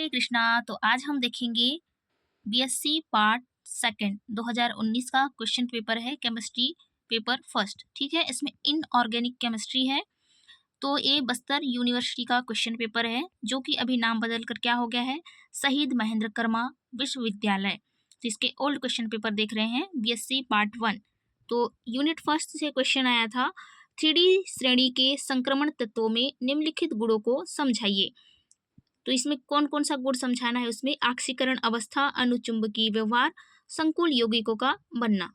हरे कृष्णा। तो आज हम देखेंगे बीएससी पार्ट सेकंड 2019 का क्वेश्चन पेपर है, केमिस्ट्री पेपर फर्स्ट। ठीक है, इसमें इनऑर्गेनिक केमिस्ट्री है। तो ये बस्तर यूनिवर्सिटी का क्वेश्चन पेपर है, जो कि अभी नाम बदल कर क्या हो गया है, शहीद महेंद्र कर्मा विश्वविद्यालय। तो इसके ओल्ड क्वेश्चन पेपर देख रहे हैं, बीएससी पार्ट 1। तो यूनिट फर्स्ट से क्वेश्चन आया था, 3D श्रेणी के संक्रमण तत्वों में निम्नलिखित गुणों को समझाइए। तो इसमें कौन कौन सा गुण समझाना है, उसमें ऑक्सीकरण अवस्था, अनुचुंबकीय व्यवहार, संकुल यौगिकों का बनना।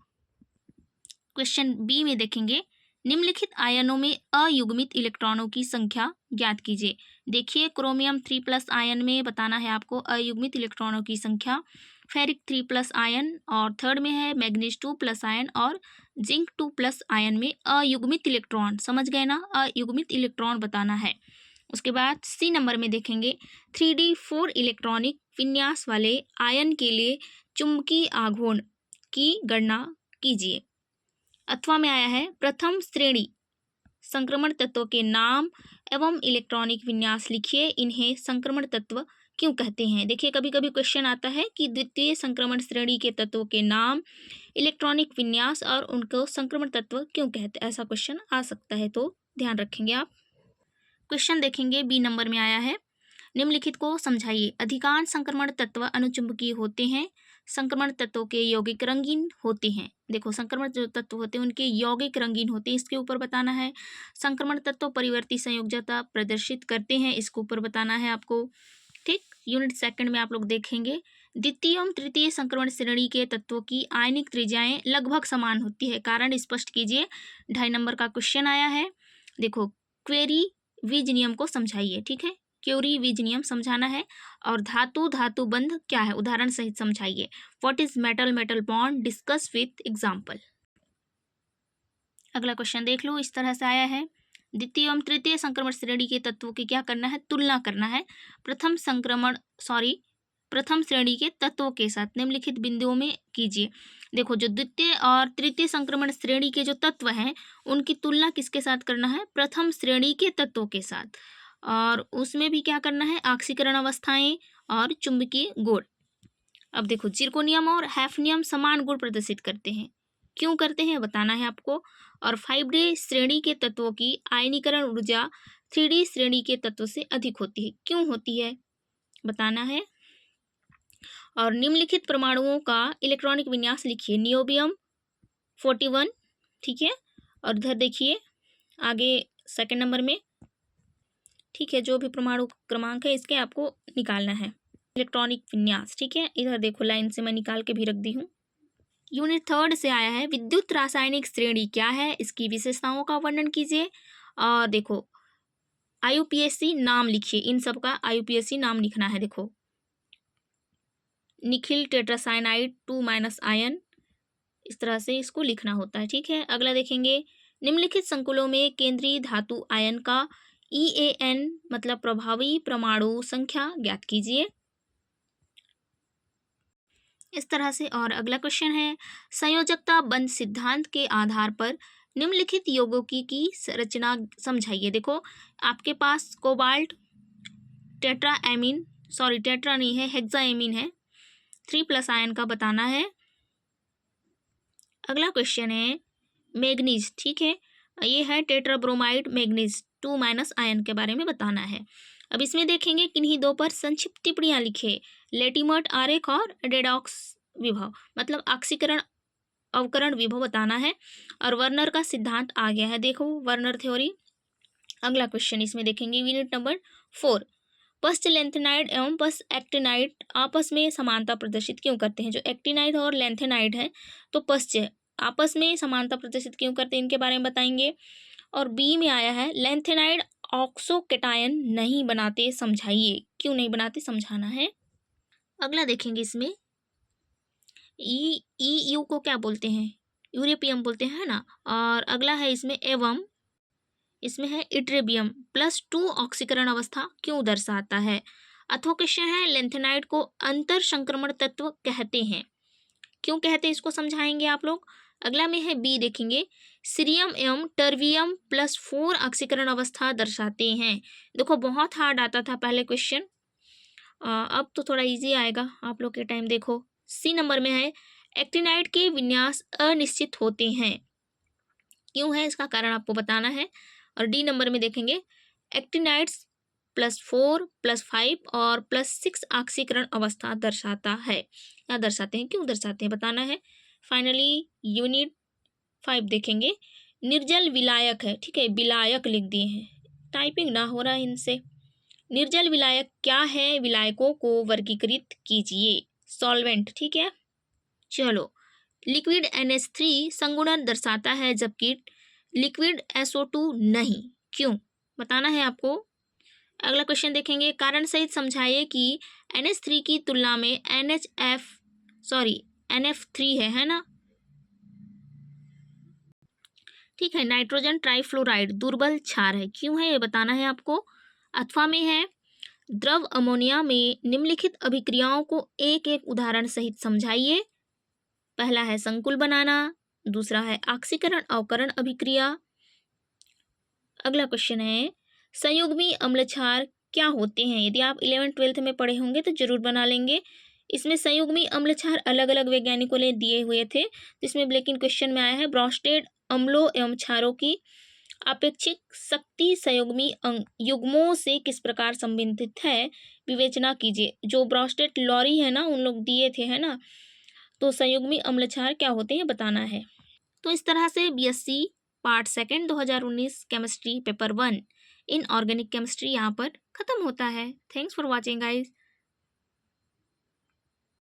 क्वेश्चन बी में देखेंगे, निम्नलिखित आयनों में अयुग्मित इलेक्ट्रॉनों की संख्या ज्ञात कीजिए। देखिए, क्रोमियम 3+ आयन में बताना है आपको अयुग्मित इलेक्ट्रॉनों की संख्या, फेरिक 3+ आयन, और थर्ड में है मैग्नीज 2+ आयन, और जिंक 2+ आयन में अयुग्मित इलेक्ट्रॉन। समझ गए ना, अयुग्मित इलेक्ट्रॉन बताना है। उसके बाद सी नंबर में देखेंगे, 3D4 इलेक्ट्रॉनिक विन्यास वाले आयन के लिए चुंबकीय आघूर्ण की गणना कीजिए। अथवा में आया है, प्रथम श्रेणी संक्रमण तत्व के नाम एवं इलेक्ट्रॉनिक विन्यास लिखिए, इन्हें संक्रमण तत्व क्यों कहते हैं। देखिए, कभी कभी क्वेश्चन आता है कि द्वितीय संक्रमण श्रेणी के तत्वों के नाम, इलेक्ट्रॉनिक विन्यास और उनको संक्रमण तत्व क्यों कहते हैं, ऐसा क्वेश्चन आ सकता है, तो ध्यान रखेंगे आप। क्वेश्चन देखेंगे, बी नंबर में आया है, निम्नलिखित को समझाइए। अधिकांश संक्रमण तत्व अनुचुंबकीय होते हैं, संक्रमण तत्वों के यौगिक रंगीन होते हैं। देखो, संक्रमण जो तत्व होते हैं उनके यौगिक रंगीन होते हैं, इसके ऊपर बताना है। संक्रमण तत्व परिवर्ती संयोजकता प्रदर्शित करते हैं, इसके ऊपर बताना है आपको। ठीक, यूनिट सेकंड में आप लोग देखेंगे, द्वितीय एवं तृतीय संक्रमण श्रेणी के तत्वों की आयनिक त्रिज्याएं लगभग समान होती है, कारण स्पष्ट कीजिए। 2.5 नंबर का क्वेश्चन आया है। देखो, क्वेरी वीज नियम को समझाइए। ठीक है, क्यूरी वीज नियम समझाना है। और धातु धातु बंध क्या है, उदाहरण सहित समझाइए। What is metal metal bond, discuss with example. अगला क्वेश्चन देख लो, इस तरह से आया है, द्वितीय एवं तृतीय संक्रमण श्रेणी के तत्वों की क्या करना है, तुलना करना है प्रथम श्रेणी के तत्वों के साथ निम्नलिखित बिंदुओं में कीजिए। देखो, जो द्वितीय और तृतीय संक्रमण श्रेणी के जो तत्व हैं उनकी तुलना किसके साथ करना है, प्रथम श्रेणी के तत्वों के साथ। और उसमें भी क्या करना है, ऑक्सीकरण अवस्थाएं और चुंबकीय गुण। अब देखो, जिरकोनियम और हैफनियम समान गुण प्रदर्शित करते हैं, क्यों करते हैं बताना है आपको। और 5D श्रेणी के तत्वों की आयनीकरण ऊर्जा 3D श्रेणी के तत्व से अधिक होती है, क्यों होती है बताना है। और निम्नलिखित परमाणुओं का इलेक्ट्रॉनिक विन्यास लिखिए। नियोबियम 41, ठीक है। और इधर देखिए आगे सेकंड नंबर में, ठीक है, जो भी परमाणु क्रमांक है इसके आपको निकालना है इलेक्ट्रॉनिक विन्यास। ठीक है, इधर देखो लाइन से मैं निकाल के भी रख दी हूँ। यूनिट थर्ड से आया है, विद्युत रासायनिक श्रेणी क्या है, इसकी विशेषताओं का वर्णन कीजिए। और देखो, IUPAC नाम लिखिए, इन सब का IUPAC नाम लिखना है। देखो, निखिल टेट्रासाइनाइड 2- आयन, इस तरह से इसको लिखना होता है। ठीक है, अगला देखेंगे, निम्नलिखित संकुलों में केंद्रीय धातु आयन का EAN मतलब प्रभावी परमाणु संख्या ज्ञात कीजिए, इस तरह से। और अगला क्वेश्चन है, संयोजकता बंध सिद्धांत के आधार पर निम्नलिखित यौगिकों की संरचना समझाइए। देखो, आपके पास कोबाल्ट टेट्रा नहीं है, हेक्साएमीन है, 3+ आयन का बताना है। अगला क्वेश्चन है मैग्नीज, ठीक है, ये है टेट्राब्रोमाइड मैग्नीज 2- आयन के बारे में बताना है। अब इसमें देखेंगे, किन्हीं दो पर संक्षिप्त टिप्पणियां लिखे। लेटिमर्ट आरेख और रेडॉक्स विभव मतलब ऑक्सीकरण अवकरण विभव बताना है। और वर्नर का सिद्धांत आ गया है, देखो वर्नर थ्योरी। अगला क्वेश्चन इसमें देखेंगे, यूनिट नंबर 4, पश्च लेंथेनाइड एवं पश्च एक्टिनाइड आपस में समानता प्रदर्शित क्यों करते हैं। जो एक्टिनाइड और लेंथेनाइड है तो पश्च आपस में समानता प्रदर्शित क्यों करते हैं, इनके बारे में बताएंगे। और बी में आया है, लेंथेनाइड ऑक्सोकेटायन नहीं बनाते, समझाइए, क्यों नहीं बनाते समझाना है। अगला देखेंगे, इसमें EU को क्या बोलते हैं, यूरेपियम बोलते हैं, है ना। और अगला है इसमें एवं, इसमें है इट्रेबियम +2 ऑक्सीकरण अवस्था क्यों दर्शाता है। अथवा क्वेश्चन है, लेंथेनाइड को अंतर संक्रमण तत्व कहते हैं, क्यों कहते हैं इसको समझाएंगे आप लोग। अगला में है बी, देखेंगे, सीरियम एवं टर्बियम +4 ऑक्सीकरण अवस्था दर्शाते हैं। देखो, बहुत हार्ड आता था पहले क्वेश्चन, अब तो थोड़ा इजी आएगा आप लोग के टाइम। देखो सी नंबर में है एक्टिनाइड के विन्यास अनिश्चित होते हैं, क्यों है इसका कारण आपको बताना है। और डी नंबर में देखेंगे एक्टिनाइड्स +4 +5 और +6 ऑक्सीकरण अवस्था दर्शाता है या दर्शाते हैं, क्यों दर्शाते हैं बताना है। फाइनली यूनिट 5 देखेंगे निर्जल विलायक है, ठीक है विलायक लिख दिए हैं, टाइपिंग ना हो रहा है इनसे। निर्जल विलायक क्या है, विलायकों को वर्गीकृत कीजिए। सॉल्वेंट, ठीक है। चलो लिक्विड NH3 संगुणन दर्शाता है जबकि लिक्विड SO2 नहीं, क्यों बताना है आपको। अगला क्वेश्चन देखेंगे कारण सहित समझाइए कि NH3 की तुलना में NF3 है ना, ठीक है नाइट्रोजन ट्राइफ्लोराइड दुर्बल क्षार है, क्यों है ये बताना है आपको। अथवा में है द्रव अमोनिया में निम्नलिखित अभिक्रियाओं को एक एक उदाहरण सहित समझाइए। पहला है संकुल बनाना, दूसरा है ऑक्सीकरण अवकरण अभिक्रिया। अगला क्वेश्चन है संयुग्मी अम्ल क्षार क्या होते हैं, यदि आप 11th-12th में पढ़े होंगे तो जरूर बना लेंगे। इसमें संयुग्मी अम्ल क्षार अलग अलग वैज्ञानिकों ने दिए हुए थे, जिसमें लेकिन क्वेश्चन में आया है ब्रोस्टेड अम्लों एवं क्षारों की अपेक्षिक शक्ति संयुग्मी युग्मों से किस प्रकार संबंधित है, विवेचना कीजिए। जो ब्रोस्टेड लॉरी है ना उन लोग दिए थे है ना, तो संयुग्मी अम्ल क्षार क्या होते हैं बताना है। तो इस तरह से BSc part 2 2019 chemistry paper 1 in organic chemistry यहाँ पर खत्म होता है। Thanks for watching guys.